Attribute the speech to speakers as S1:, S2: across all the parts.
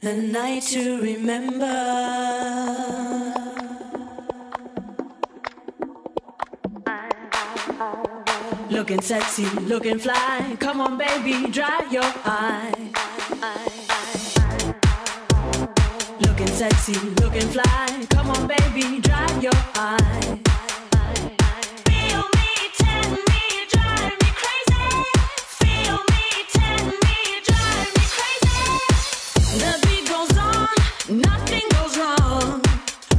S1: A night to remember. Looking sexy, looking fly. Come on, baby, dry your eye. Looking sexy, looking fly. Come on, baby, dry your eye. Feel me, tell me, drive me crazy. Feel me, tell me, drive me crazy. The beat goes on, nothing goes wrong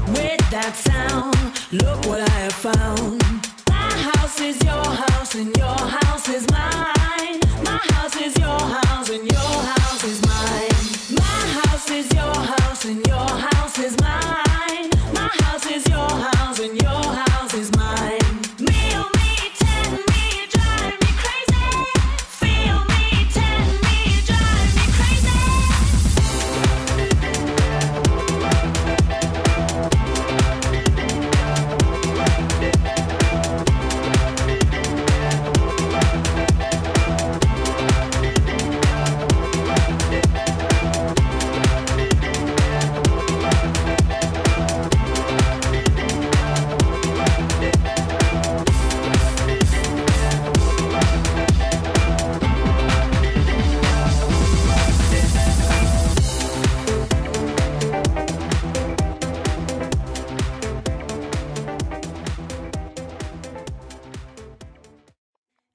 S1: with that sound. Look what I have found. My house is your house and your house is mine. My house is your house and your house is mine. My house is your house and your house is mine. My house is your house and your house is mine. Feel me, tell me, drive me crazy. Feel me, tell me, drive me crazy.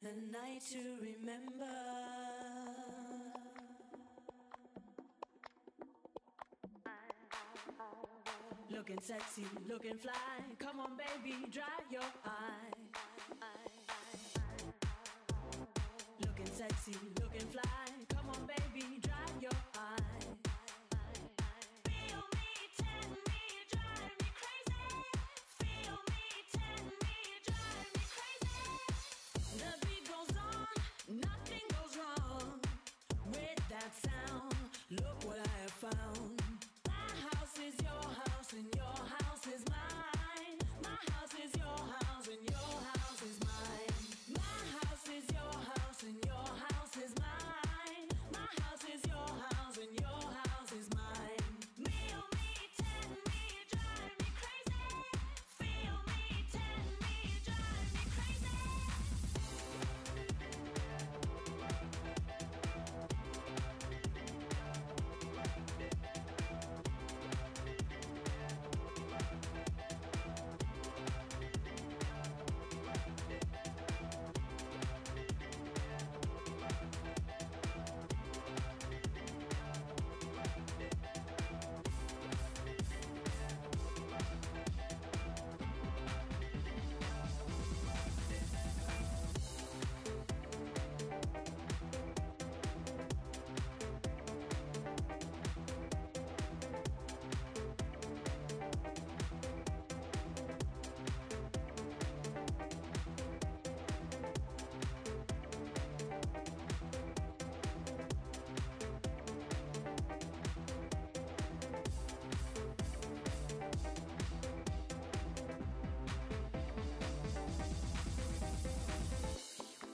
S1: A night to remember. Looking sexy, looking fly. Come on, baby, dry your eye. Looking sexy, looking fly. Come on, baby, dry your eye. Feel me, tell me, drive me crazy. Feel me, tell me, drive me crazy. The beat goes on, nothing goes wrong with that sound. Look what I have found. My house is your house and your house is mine. My house is your house and your house is mine. My house is your house and your house is mine. My house is your house and your house is mine. Feel me, tell me, drive me crazy. Feel me, tell me, drive me crazy.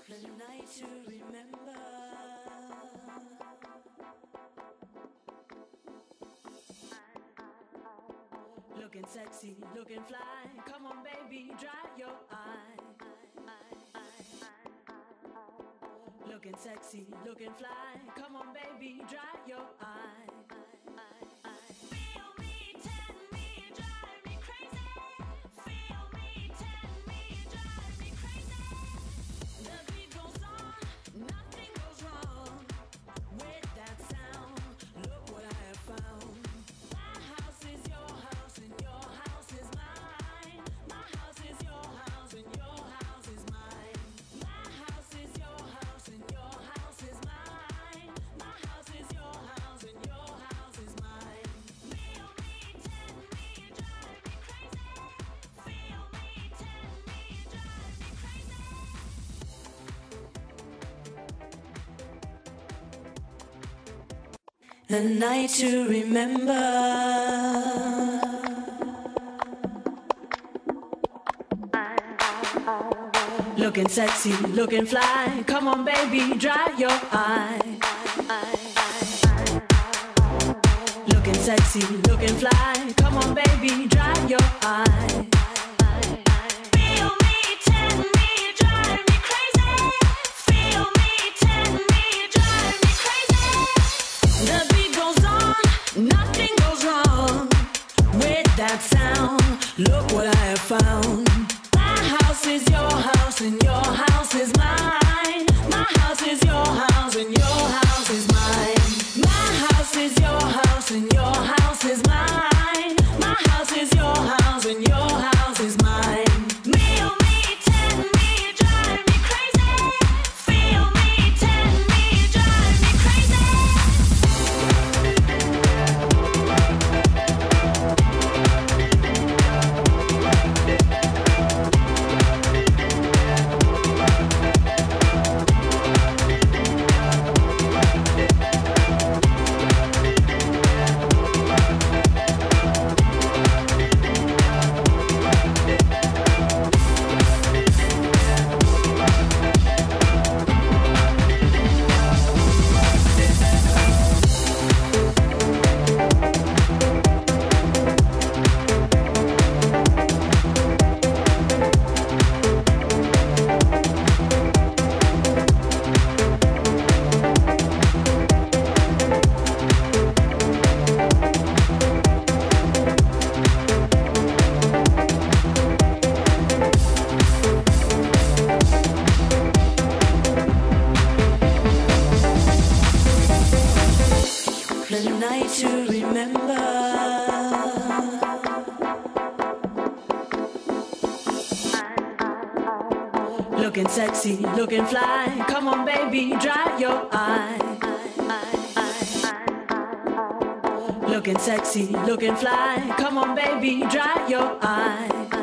S1: The night to remember. Looking sexy, looking fly. Come on, baby, dry your eye. Looking sexy, looking fly. Come on, baby, dry your eye. Feel me, tell me, drive me crazy. Feel me, tell me, drive me crazy. The beat goes on, nothing goes wrong with that sound. Look what I have found. My house is your house and your house is mine. My house is your house and your house is mine. My house is your house and your house is mine. My house is your house and your house is mine. Feel me, tell me, drive me crazy. Feel me, tell me, drive me crazy. A night to remember. Looking sexy, looking fly. Come on, baby, dry your eye. sexy, looking fly. Come on, baby, dry your eye. Feel me, tell me, drive me crazy. Feel me, tell me, drive me crazy. The beat goes on, nothing goes wrong with that sound. Look what I have found. My house is your house and your house is mine. My house is your house and your house is mine. My house is your house and your house is mine. My house is your house and your house is mine. Feel me, tell me, drive me crazy. Feel me, tell me, drive me crazy. The night to remember. Looking sexy, looking fly. Come on, baby, dry your eye. Looking sexy, looking fly. Come on, baby, dry your eye.